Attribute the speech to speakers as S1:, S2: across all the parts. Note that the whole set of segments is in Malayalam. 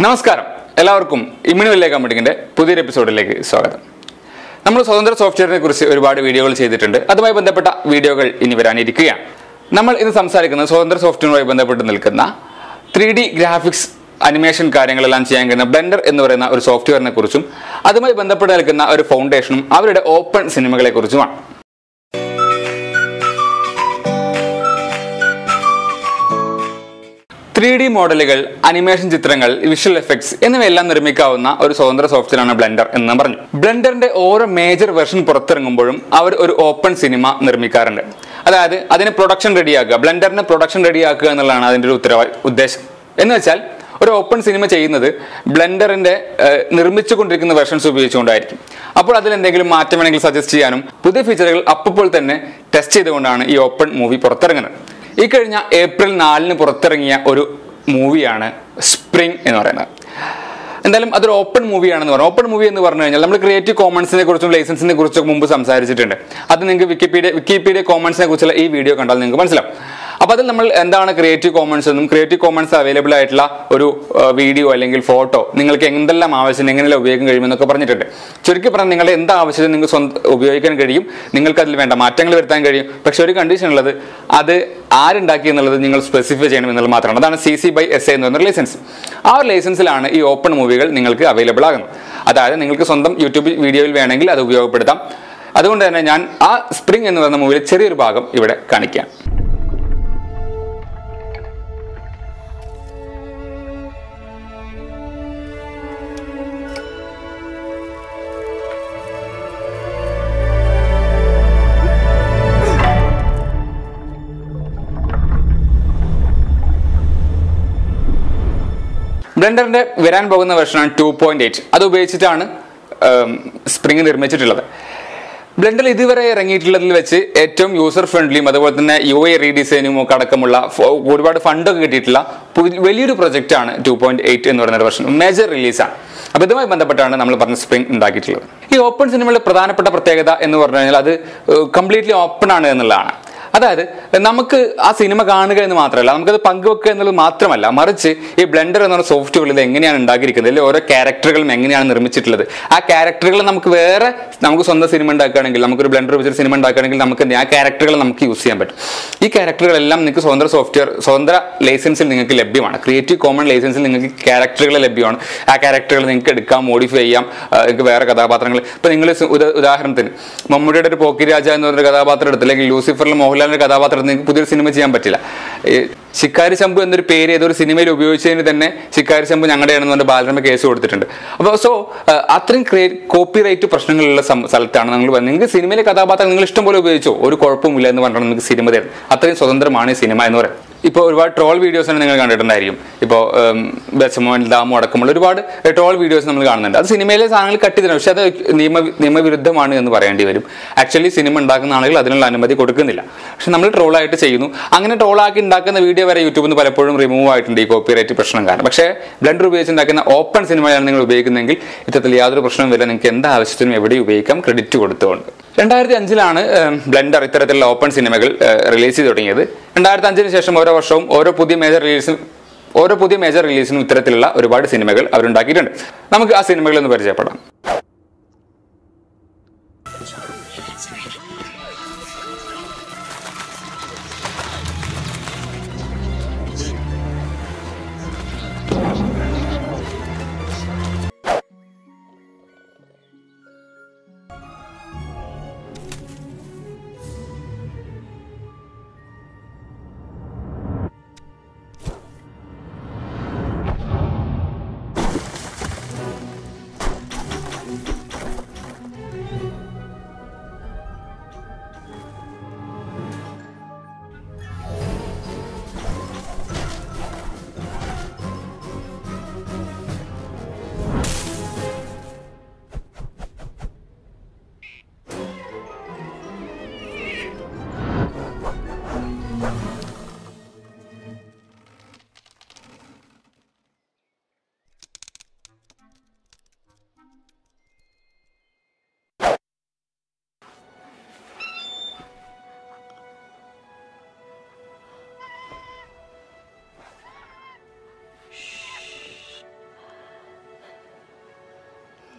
S1: നമസ്കാരം, എല്ലാവർക്കും ഇമ്മ്യൂണിവെല്ലേ കമ്പ്യൂട്ടിങ്ങിന്റെ പുതിയൊരു എപ്പിസോഡിലേക്ക് സ്വാഗതം. നമ്മൾ സ്വതന്ത്ര സോഫ്റ്റ്വെയറിനെ കുറിച്ച് ഒരുപാട് വീഡിയോകൾ ചെയ്തിട്ടുണ്ട്. അതുമായി ബന്ധപ്പെട്ട വീഡിയോകൾ ഇനി വരാനിരിക്കുകയാണ്. നമ്മൾ ഇന്ന് സംസാരിക്കുന്നത് സ്വതന്ത്ര സോഫ്റ്റ്വെയറുമായി ബന്ധപ്പെട്ട് നിൽക്കുന്ന 3D ഗ്രാഫിക്സ് അനിമേഷൻ കാര്യങ്ങളെല്ലാം ചെയ്യാൻ കഴിയുന്ന ബ്ലെൻഡർ എന്ന് പറയുന്ന ഒരു സോഫ്റ്റ്വെയറിനെ കുറിച്ചും അതുമായി ബന്ധപ്പെട്ട് നിൽക്കുന്ന ഒരു ഫൗണ്ടേഷനും അവരുടെ ഓപ്പൺ സിനിമകളെ കുറിച്ചുമാണ്. മോഡലുകൾ, അനിമേഷൻ ചിത്രങ്ങൾ, വിഷ്വൽ എഫക്ട്സ് എന്നിവയെല്ലാം നിർമ്മിക്കാവുന്ന ഒരു സ്വതന്ത്ര സോഫ്റ്റ്വെയറാണ് ബ്ലെൻഡർ എന്ന് പറഞ്ഞു. ബ്ലെൻഡറിന്റെ ഓരോ മേജർ വെർഷൻ പുറത്തിറങ്ങുമ്പോഴും അവർ ഒരു ഓപ്പൺ സിനിമ നിർമ്മിക്കാറുണ്ട്. അതായത് അതിന് പ്രൊഡക്ഷൻ റെഡിയാക്കുക, ബ്ലെൻഡറിന് പ്രൊഡക്ഷൻ റെഡിയാക്കുക എന്നുള്ളതാണ് അതിന്റെ ഒരു ഉദ്ദേശം. എന്ന് വെച്ചാൽ ഒരു ഓപ്പൺ സിനിമ ചെയ്യുന്നത് ബ്ലെൻഡറിന്റെ നിർമ്മിച്ചുകൊണ്ടിരിക്കുന്ന വെർഷൻസ് ഉപയോഗിച്ചുകൊണ്ടായിരിക്കും. അപ്പോൾ അതിൽ എന്തെങ്കിലും മാറ്റം വേണമെങ്കിൽ സജസ്റ്റ് ചെയ്യാനും പുതിയ ഫീച്ചറുകൾ അപ്പോൾ തന്നെ ടെസ്റ്റ് ചെയ്തുകൊണ്ടാണ് ഈ ഓപ്പൺ മൂവി പുറത്തിറങ്ങുന്നത്. ഈ കഴിഞ്ഞ ഏപ്രിൽ 4 പുറത്തിറങ്ങിയ ഒരു മൂവിയാണ് സ്പ്രിംഗ് എന്ന് പറയുന്നത്. എന്തായാലും അതൊരു ഓപ്പൺ മൂവിയാണെന്ന് പറഞ്ഞു. ഓപ്പൺ മൂവി എന്ന് പറഞ്ഞു കഴിഞ്ഞാൽ നമ്മൾ ക്രിയേറ്റീവ് കോമൺസിനെ കുറിച്ചും ലൈസൻസിനെ കുറിച്ചും മുമ്പ് സംസാരിച്ചിട്ടുണ്ട്. അത് നിങ്ങൾക്ക് വിക്കിപീഡിയ കോമൺസിനെ കുറിച്ചുള്ള ഈ വീഡിയോ കണ്ടാൽ നിങ്ങൾക്ക് മനസ്സിലാവും. അപ്പോൾ അതിൽ നമ്മൾ എന്താണ് ക്രിയേറ്റീവ് കോമൺസ് എന്നും ക്രിയേറ്റീവ് കോമൺസ് അവൈലബിൾ ആയിട്ടുള്ള ഒരു വീഡിയോ അല്ലെങ്കിൽ ഫോട്ടോ നിങ്ങൾക്ക് എന്തെല്ലാം ആവശ്യം എങ്ങനെയെല്ലാം ഉപയോഗിക്കാൻ കഴിയുമെന്നൊക്കെ പറഞ്ഞിട്ടുണ്ട്. ചുരുക്കി പറഞ്ഞാൽ നിങ്ങളുടെ എന്ത് ആവശ്യത്തിന് നിങ്ങൾക്ക് ഉപയോഗിക്കാൻ കഴിയും, നിങ്ങൾക്ക് അതിൽ വേണ്ട മാറ്റങ്ങൾ വരുത്താൻ കഴിയും. പക്ഷെ ഒരു കണ്ടീഷൻ ഉള്ളത്, അത് ആരുണ്ടാക്കി എന്നുള്ളത് നിങ്ങൾ സ്പെസിഫൈ ചെയ്യണം എന്നുള്ളത് മാത്രമാണ്. അതാണ് CC/SA എന്ന് പറയുന്ന ലൈസൻസ്. ആ ഒരു ലൈസൻസിലാണ് ഈ ഓപ്പൺ മൂവികൾ നിങ്ങൾക്ക് അവൈലബിൾ ആകുന്നത്. അതായത് നിങ്ങൾക്ക് സ്വന്തം യൂട്യൂബ് വീഡിയോയിൽ വേണമെങ്കിൽ അത് ഉപയോഗപ്പെടുത്താം. അതുകൊണ്ട് തന്നെ ഞാൻ ആ സ്പ്രിംഗ് എന്ന് പറയുന്ന മൂവിയിൽ ചെറിയൊരു ഭാഗം ഇവിടെ കാണിക്കാം. ബ്ലെൻഡറിന്റെ വരാൻ പോകുന്ന വെർഷനാണ് 2.8. അത് ഉപയോഗിച്ചിട്ടാണ് സ്പ്രിംഗ് നിർമ്മിച്ചിട്ടുള്ളത്. ബ്ലെൻഡർ ഇതുവരെ ഇറങ്ങിയിട്ടുള്ളതിൽ വെച്ച് ഏറ്റവും യൂസർ ഫ്രണ്ട്ലിയും അതുപോലെ തന്നെ UI റീഡിസൈനും ഒക്കെ അടക്കമുള്ള ഒരുപാട് ഫണ്ടൊക്കെ കിട്ടിയിട്ടുള്ള വലിയൊരു പ്രൊജക്റ്റാണ് 2.8 എന്ന് പറയുന്ന വെർഷൻ. മേജർ റിലീസാണ്. അപ്പോൾ ഇതുമായി ബന്ധപ്പെട്ടാണ് നമ്മൾ പറഞ്ഞ സ്പ്രിംഗ് ഉണ്ടാക്കിയിട്ടുള്ളത്. ഈ ഓപ്പൺ സിനിമയുടെ പ്രധാനപ്പെട്ട പ്രത്യേകത എന്ന് പറഞ്ഞു കഴിഞ്ഞാൽ അത് കംപ്ലീറ്റ്ലി ഓപ്പൺ ആണ് എന്നുള്ളതാണ്. അതായത് നമുക്ക് ആ സിനിമ കാണുക എന്ന് മാത്രമല്ല, നമുക്കത് പങ്കുവെക്കുക എന്നുള്ളത് മാത്രമല്ല, മറിച്ച് ഈ ബ്ലെൻഡർ എന്ന സോഫ്റ്റ്വെയറിൽ ഇത് എങ്ങനെയാണ് ഉണ്ടാക്കിയിരിക്കുന്നത്, അല്ലെങ്കിൽ ഓരോ ക്യാരക്ടറുകളും എങ്ങനെയാണ് നിർമ്മിച്ചിട്ടുള്ളത്, ആ ക്യാരക്ടറുകൾ നമുക്ക് സ്വന്തം സിനിമ ഉണ്ടാക്കുകയാണെങ്കിൽ, നമുക്കൊരു ബ്ലെൻഡർ വെച്ചൊരു സിനിമ ഉണ്ടാക്കുകയാണെങ്കിൽ നമുക്ക് ആ ക്യാരക്ടറുകൾ നമുക്ക് യൂസ് ചെയ്യാൻ പറ്റും. ഈ ക്യാരക്ടറുകളെല്ലാം നിങ്ങൾക്ക് സ്വതന്ത്ര ലൈസൻസിൽ നിങ്ങൾക്ക് ലഭ്യമാണ്. ക്രിയേറ്റീവ് കോമൺ ലൈസൻസിൽ നിങ്ങൾക്ക് ക്യാരക്ടറുകൾ ലഭ്യമാണ്. ആ ക്യാരക്ടറുകൾ നിങ്ങൾക്ക് എടുക്കാം, മോഡിഫൈ ചെയ്യാം. നിങ്ങൾക്ക് വേറെ കഥാപാത്രങ്ങൾ, ഇപ്പൊ നിങ്ങൾ ഉദാഹരണത്തിന് മമ്മൂട്ടിയുടെ ഒരു പോക്കി രാജ എന്ന് പറഞ്ഞൊരു കഥാപാത്രം എടുത്ത്, അല്ലെങ്കിൽ ലൂസിഫറിൽ മോഹൻലാലിന്റെ കഥാപാത്രത്തിൽ നിങ്ങൾക്ക് പുതിയൊരു സിനിമ ചെയ്യാൻ പറ്റില്ല. ശിക്കാരി ശംഭു എന്നൊരു പേര് ഏതൊരു സിനിമയിൽ ഉപയോഗിച്ചതിന് തന്നെ ശിക്കാരി ശംഭു ഞങ്ങളുടെയാണെന്ന് പറഞ്ഞ് ബാലരമ കേസ് കൊടുത്തിട്ടുണ്ട്. അപ്പോൾ അത്രയും കോപ്പിറൈറ്റ് പ്രശ്നങ്ങളുള്ള സ്ഥലത്താണ് നിങ്ങൾക്ക് സിനിമയിലെ കഥാപാത്രം നിങ്ങൾ ഇഷ്ടം പോലെ ഉപയോഗിച്ചോ, ഒരു കുഴപ്പമില്ല എന്ന് പറഞ്ഞാൽ നിങ്ങൾക്ക് സിനിമ തരും. അത്രയും സ്വതന്ത്രമാണ് ഈ സിനിമ എന്ന് പറയുന്നത്. ഇപ്പോൾ ഒരുപാട് ട്രോൾ വീഡിയോസ് നിങ്ങൾ കണ്ടിട്ടുണ്ടായിരിക്കും. ഇപ്പോൾ ബെച്ചമോൻ ദാമു അടക്കമുള്ള ഒരുപാട് ട്രോൾ വീഡിയോസ് നമ്മൾ കാണുന്നുണ്ട്. അത് സിനിമയിലെ സാധനങ്ങൾ കട്ട് ചെയ്തിട്ടുണ്ട്. പക്ഷെ അത് നിയമവിരുദ്ധമാണ് എന്ന് പറയേണ്ടി വരും. ആക്ച്വലി സിനിമ ഉണ്ടാക്കുന്ന ആളുകൾ അതിനുള്ള അനുമതി കൊടുക്കുന്നില്ല. പക്ഷെ നമ്മൾ ട്രോളായിട്ട് ചെയ്യുന്നു. അങ്ങനെ ട്രോളാക്കി ഉണ്ടാക്കുന്ന വീഡിയോ വരെ യൂട്യൂബിൽ നിന്ന് പലപ്പോഴും റിമൂവ് ആയിട്ടുണ്ട് ഈ കോപ്പിറൈറ്റ് പ്രശ്നം കാരണം. പക്ഷേ ബ്ലെൻഡർ ഉപയോഗിച്ച് ഉണ്ടാക്കുന്ന ഓപ്പൺ സിനിമയാണ് നിങ്ങൾ ഉപയോഗിക്കുന്നതെങ്കിൽ ഇത്തരത്തിൽ യാതൊരു പ്രശ്നവും വരില്ല. നിങ്ങൾക്ക് എന്ത് ആവശ്യത്തിനും എവിടെയും ഉപയോഗിക്കാം, ക്രെഡിറ്റ് കൊടുത്തുകൊണ്ട്. 2005 ബ്ലെൻഡർ ഇത്തരത്തിലുള്ള ഓപ്പൺ സിനിമകൾ റിലീസ് ചെയ്ത് തുടങ്ങിയത്. 2005 ശേഷം ഓരോ വർഷവും ഓരോ പുതിയ മേജർ റിലീസിനും ഇത്തരത്തിലുള്ള ഒരുപാട് സിനിമകൾ അവരുണ്ടാക്കിയിട്ടുണ്ട്. നമുക്ക് ആ സിനിമകളൊന്ന് പരിചയപ്പെടാം.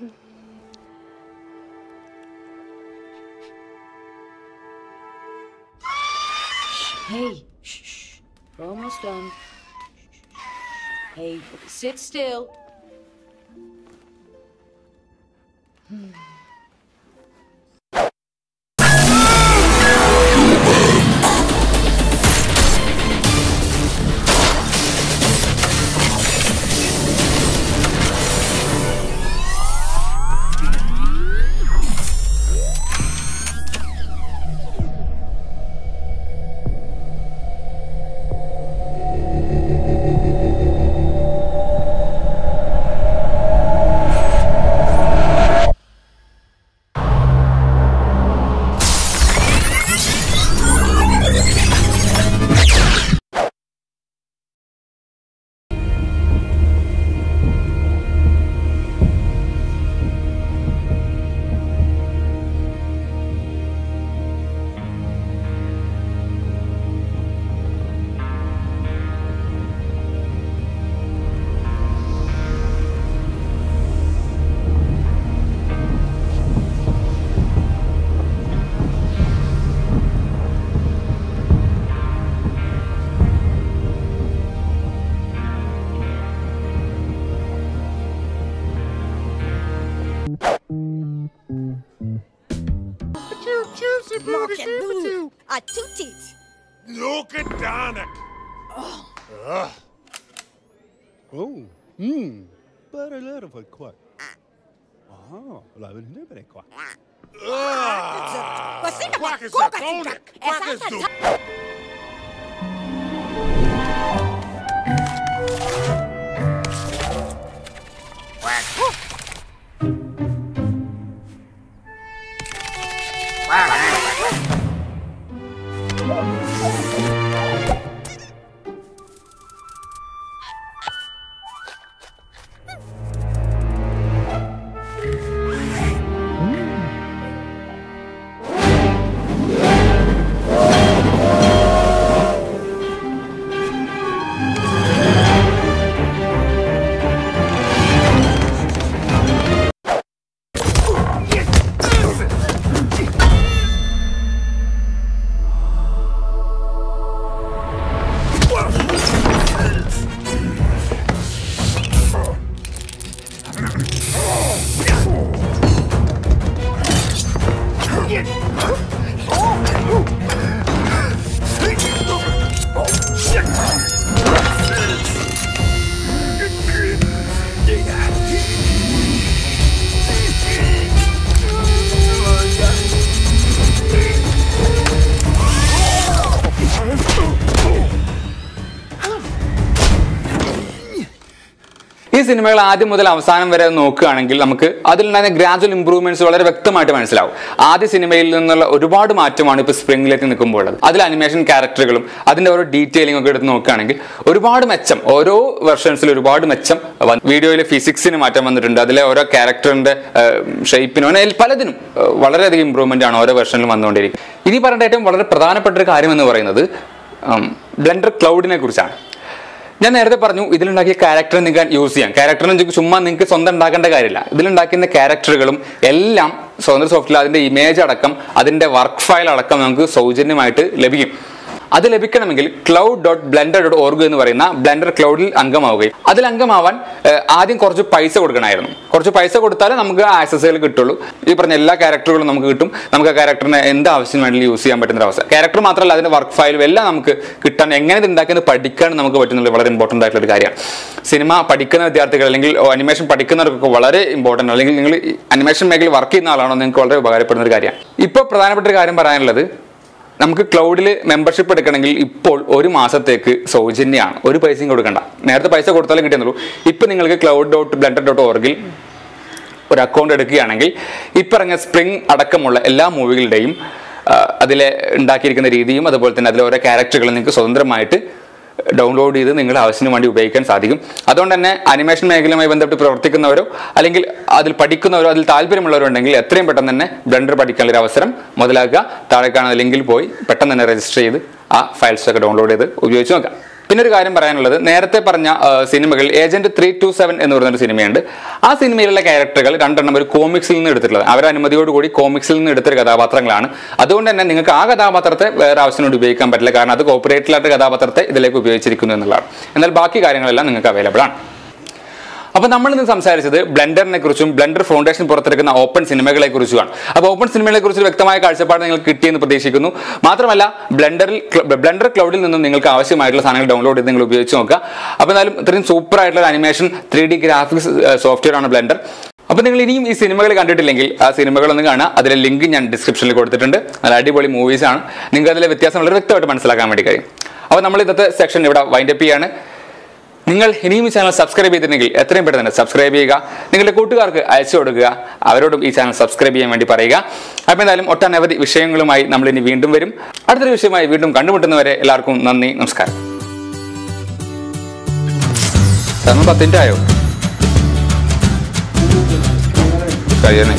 S2: Hey, shh. We're almost done. Hey, sit still.
S3: Two teeth.
S4: Look at Danik.
S5: Bara lära för kvar. Aha, läven nu bara kvar.
S4: Quack is a tonic. Quack is do.
S1: ഈ സിനിമകൾ ആദ്യം മുതൽ അവസാനം വരെ നോക്കുകയാണെങ്കിൽ നമുക്ക് അതിലുണ്ടായിരുന്ന ഗ്രാജുവൽ ഇംപ്രൂവ്മെന്റ്സ് വളരെ വ്യക്തമായിട്ട് മനസ്സിലാവും. ആദ്യ സിനിമയിൽ നിന്നുള്ള ഒരുപാട് മാറ്റമാണ് ഇപ്പോൾ സ്പ്രിംഗിലേക്ക് നിൽക്കുമ്പോൾ ഉള്ളത്. അതിൽ അനിമേഷൻ ക്യാരക്ടറുകളും അതിന്റെ ഓരോ ഡീറ്റെയിലിംഗ് ഒക്കെ എടുത്ത് നോക്കുകയാണെങ്കിൽ ഒരുപാട് മെച്ചം, ഓരോ വെർഷൻസിൽ ഒരുപാട് മെച്ചം. വീഡിയോയിലെ ഫിസിക്സിന് മാറ്റം വന്നിട്ടുണ്ട്, അതിലെ ഓരോ ക്യാരക്ടറിന്റെ ഷേപ്പിനോ പലതിനും വളരെയധികം ഇംപ്രൂവ്മെന്റ് ആണ് ഓരോ വെർഷനിലും വന്നുകൊണ്ടിരിക്കുന്നത്. ഇനി പറഞ്ഞ ഏറ്റവും വളരെ പ്രധാനപ്പെട്ട ഒരു കാര്യം എന്ന് പറയുന്നത് ബ്ലെൻഡർ ക്ലൗഡിനെ കുറിച്ചാണ്. ഞാൻ നേരത്തെ പറഞ്ഞു ഇതിലുണ്ടാക്കിയ ക്യാരക്ടർ നിങ്ങൾക്ക് യൂസ് ചെയ്യാം. ക്യാരക്ടറിന് ചുമ്മാ നിങ്ങൾക്ക് സ്വന്തം ഉണ്ടാക്കേണ്ട കാര്യമില്ല. ഇതിലുണ്ടാക്കുന്ന ക്യാരക്ടറുകളും എല്ലാം സ്വതന്ത്ര സോഫ്റ്റ്വെയർ അതിന്റെ ഇമേജ് അടക്കം അതിന്റെ വർക്ക് ഫയൽ അടക്കം നമുക്ക് സൗജന്യമായിട്ട് ലഭിക്കും. അത് ലഭിക്കണമെങ്കിൽ cloud.blender.org എന്ന് പറയുന്ന ബ്ലെൻഡർ ക്ലൗഡിൽ അംഗമാവുകയും അതിൽ അംഗമാവാൻ ആദ്യം കുറച്ച് പൈസ കൊടുക്കണമായിരുന്നു. കുറച്ച് പൈസ കൊടുത്താലേ നമുക്ക് ആക്സസുകൾ കിട്ടുള്ളൂ. ഈ പറഞ്ഞ എല്ലാ ക്യാരക്ടറുകളും നമുക്ക് കിട്ടും. നമുക്ക് ആ ക്യാരക്ടറിനെ എന്ത് ആവശ്യം വേണമെങ്കിലും യൂസ് ചെയ്യാൻ പറ്റുന്ന അവസ്ഥ. ക്യാരക്ടർ മാത്രമല്ല അതിന്റെ വർക്ക് ഫയലും എല്ലാം നമുക്ക് കിട്ടാൻ, എങ്ങനെ ഇത് ഉണ്ടാക്കുന്നത് പഠിക്കാൻ നമുക്ക് പറ്റുന്നത് വളരെ ഇമ്പോർട്ടൻ്റ് ആയിട്ടുള്ള ഒരു കാര്യമാണ്. സിനിമ പഠിക്കുന്ന വിദ്യാർത്ഥികൾ അല്ലെങ്കിൽ അനിമേഷൻ പഠിക്കുന്നവർക്കൊക്കെ വളരെ ഇമ്പോർട്ടൻ്റ്, അല്ലെങ്കിൽ നിങ്ങൾ അനിമേഷൻ മേഖലയിൽ വർക്ക് ചെയ്യുന്ന ആളാണോ നിങ്ങൾക്ക് വളരെ ഉപകാരപ്പെടുന്ന ഒരു കാര്യമാണ്. ഇപ്പോൾ പ്രധാനപ്പെട്ട ഒരു കാര്യം പറയാനുള്ളത്, നമുക്ക് ക്ലൗഡിൽ മെമ്പർഷിപ്പ് എടുക്കണമെങ്കിൽ ഇപ്പോൾ ഒരു മാസത്തേക്ക് സൗജന്യമാണ്, ഒരു പൈസയും കൊടുക്കണ്ട. നേരത്തെ പൈസ കൊടുത്താലും കിട്ടിയെന്നുള്ളൂ. ഇപ്പം നിങ്ങൾക്ക് cloud.blender.org ഒരു അക്കൗണ്ട് എടുക്കുകയാണെങ്കിൽ ഇപ്പം ഇറങ്ങിയ സ്പ്രിംഗ് അടക്കമുള്ള എല്ലാ മൂവികളുടെയും അതിലെ ഉണ്ടാക്കിയിരിക്കുന്ന രീതിയും അതുപോലെ തന്നെ അതിലെ ഓരോ ക്യാരക്ടറുകളും നിങ്ങൾക്ക് സ്വതന്ത്രമായിട്ട് ഡൗൺലോഡ് ചെയ്ത് നിങ്ങളുടെ ആവശ്യത്തിന് വേണ്ടി ഉപയോഗിക്കാൻ സാധിക്കും. അതുകൊണ്ട് തന്നെ അനിമേഷൻ മേഖലയുമായി ബന്ധപ്പെട്ട് പ്രവർത്തിക്കുന്നവരോ അല്ലെങ്കിൽ അതിൽ പഠിക്കുന്നവരോ അതിൽ താല്പര്യമുള്ളവരോ ഉണ്ടെങ്കിൽ എത്രയും പെട്ടെന്ന് തന്നെ ബ്ലെൻഡർ പഠിക്കാനുള്ള ഒരു അവസരം മുതലാക്കുക. താഴെ കാണുന്ന ലിങ്കിൽ പോയി പെട്ടെന്ന് തന്നെ രജിസ്റ്റർ ചെയ്ത് ആ ഫയൽസ് ഒക്കെ ഡൗൺലോഡ് ചെയ്ത് ഉപയോഗിച്ച് നോക്കാം. പിന്നെ ഒരു കാര്യം പറയാനുള്ളത്, നേരത്തെ പറഞ്ഞ സിനിമകൾ ഏജന്റ് 327 എന്ന് പറയുന്നൊരു സിനിമയുണ്ട്. ആ സിനിമയിലുള്ള ക്യാരക്ടറുകൾ 2 ഒരു കോമിക്സിൽ നിന്ന് എടുത്തിട്ടുള്ളത്. അവരുടെ അനുമതിയോടുകൂടി കോമിക്സിൽ നിന്ന് എടുത്തൊരു കഥാപാത്രങ്ങളാണ്. അതുകൊണ്ട് തന്നെ നിങ്ങൾക്ക് ആ കഥാപാത്രത്തെ വേറെ ആവശ്യത്തിനോട് ഉപയോഗിക്കാൻ പറ്റില്ല. കാരണം അത് കോപ്പറേറ്റിലായിട്ട് കഥാപാത്രത്തെ ഇതിലേക്ക് ഉപയോഗിച്ചിരിക്കുന്നു എന്നുള്ളതാണ്. എന്നാൽ ബാക്കി കാര്യങ്ങളെല്ലാം നിങ്ങൾക്ക് അവൈലബിൾ ആണ്. അപ്പോൾ നമ്മൾ ഇന്ന് സംസാരിച്ചത് ബ്ലെൻഡറിനെ കുറിച്ചും ബ്ലെൻഡർ ഫൗണ്ടേഷൻ പുറത്തിറക്കുന്ന ഓപ്പൺ സിനിമകളെ കുറിച്ചുമാണ്. അപ്പോൾ ഓപ്പൺ സിനിമകളെ കുറിച്ച് വ്യക്തമായ കാഴ്ചപ്പാട് നിങ്ങൾക്ക് കിട്ടിയെന്ന് പ്രതീക്ഷിക്കുന്നു. മാത്രമല്ല ബ്ലെൻഡർ ക്ലൗഡിൽ നിന്നും നിങ്ങൾക്ക് ആവശ്യമായിട്ടുള്ള സാധനങ്ങൾ ഡൗൺലോഡ് ചെയ്ത് നിങ്ങൾ ഉപയോഗിച്ച് നോക്കുക. അപ്പോൾ എന്നാലും ഇത്രയും സൂപ്പർ ആയിട്ടുള്ള അനിമേഷൻ 3D ഗ്രാഫിക്സ് സോഫ്റ്റ്വെയർ ആണ് ബ്ലെൻഡർ. അപ്പോൾ നിങ്ങൾ ഇനിയും ഈ സിനിമകൾ കണ്ടിട്ടില്ലെങ്കിൽ ആ സിനിമകളൊന്ന് കാണുക. അതിലെ ലിങ്ക് ഞാൻ ഡിസ്ക്രിപ്ഷനിൽ കൊടുത്തിട്ടുണ്ട്. നല്ല അടിപൊളി മൂവീസാണ്. നിങ്ങൾക്ക് അതിലെ വ്യത്യാസം വളരെ വ്യക്തമായിട്ട് മനസ്സിലാക്കാൻ വേണ്ടി കഴിയും. അപ്പോൾ നമ്മൾ ഇന്നത്തെ സെക്ഷൻ ഇവിടെ വൈൻഡപ്പ് ചെയ്യാണ്. നിങ്ങൾ ഇനിയും ഈ ചാനൽ സബ്സ്ക്രൈബ് ചെയ്തിട്ടുണ്ടെങ്കിൽ എത്രയും പെട്ടെന്ന് തന്നെ സബ്സ്ക്രൈബ് ചെയ്യുക. നിങ്ങളുടെ കൂട്ടുകാർക്ക് അയച്ചു കൊടുക്കുക. അവരോടും ഈ ചാനൽ സബ്സ്ക്രൈബ് ചെയ്യാൻ വേണ്ടി പറയുക. അപ്പോൾ എന്തായാലും ഒട്ടനവധി വിഷയങ്ങളുമായി നമ്മൾ ഇനി വീണ്ടും വരും. അടുത്തൊരു വിഷയമായി വീണ്ടും കണ്ടുമുട്ടുന്നവരെ എല്ലാവർക്കും നന്ദി, നമസ്കാരം. 10 മിനിറ്റ് ആയോ കഴിയണേ?